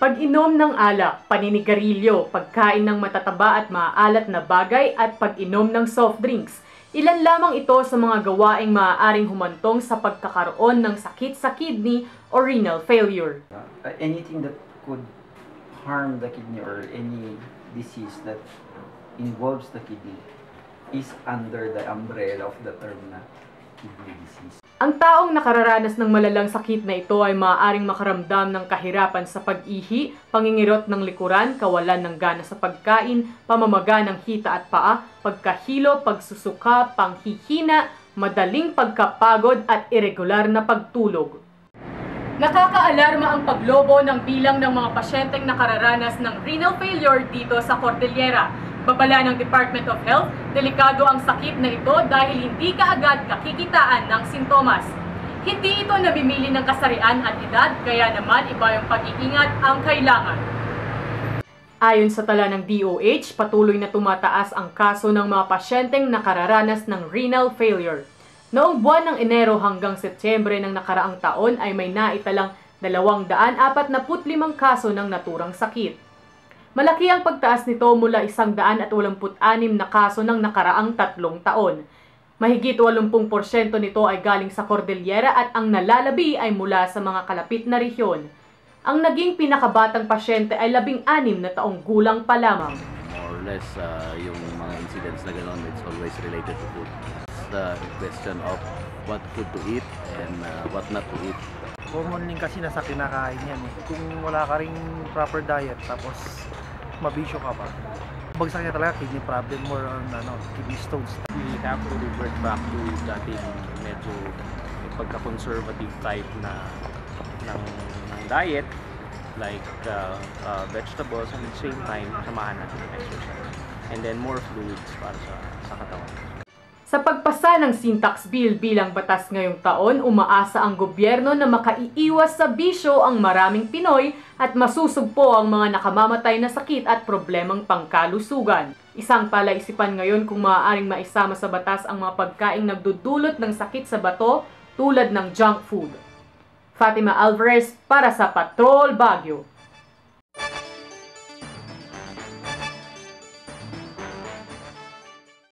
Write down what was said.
Pag-inom ng alak, paninigarilyo, pagkain ng matataba at maaalat na bagay at pag-inom ng soft drinks. Ilan lamang ito sa mga gawaing maaaring humantong sa pagkakaroon ng sakit sa kidney o renal failure. Anything that could harm the kidney or any disease that involves the kidney is under the umbrella of the term na kidney disease. Ang taong nakararanas ng malalang sakit na ito ay maaaring makaramdam ng kahirapan sa pag-ihi, pangingirot ng likuran, kawalan ng gana sa pagkain, pamamaga ng hita at paa, pagkahilo, pagsusuka, panghihina, madaling pagkapagod at irregular na pagtulog. Nakakaalarma ang paglobo ng bilang ng mga pasyenteng nakararanas ng renal failure dito sa Cordillera. Babala ng Department of Health, delikado ang sakit na ito dahil hindi kaagad kakikitaan ng sintomas. Hindi ito namimili ng kasarian at edad, kaya naman iba yung pag-iingat ang kailangan. Ayon sa tala ng DOH, patuloy na tumataas ang kaso ng mga pasyenteng nakararanas ng renal failure. Noong buwan ng Enero hanggang Setyembre ng nakaraang taon ay may naitalang 245 kaso ng naturang sakit. Malaki ang pagtaas nito mula 186 na kaso ng nakaraang 3 taon. Mahigit 80% nito ay galing sa Cordillera at ang nalalabi ay mula sa mga kalapit na rehiyon. Ang naging pinakabatang pasyente ay 16 na taong gulang pa lamang. More or less, yung mga incidents na gano'n, it's always related to food. It's the question of what food to eat and what not to eat. Commonly kasi nasa kinakain yan eh. Kung wala ka ring proper diet tapos mabisyo ka pa, bagsak niya talaga kidney problem or kidney stones. We have to revert back to dating medyo pagka-conservative type na ng diet, like vegetables, and at the same time samahan natin ng exercise and then more fluids para sa katawan. Sa pagpasa ng Sintax Bill bilang batas ngayong taon, umaasa ang gobyerno na makaiiwas sa bisyo ang maraming Pinoy at masusugpo ang mga nakamamatay na sakit at problemang pangkalusugan. Isang palaisipan ngayon kung maaaring maisama sa batas ang mga pagkaing nagdudulot ng sakit sa bato tulad ng junk food. Fatima Alvarez para sa Patrol Baguio.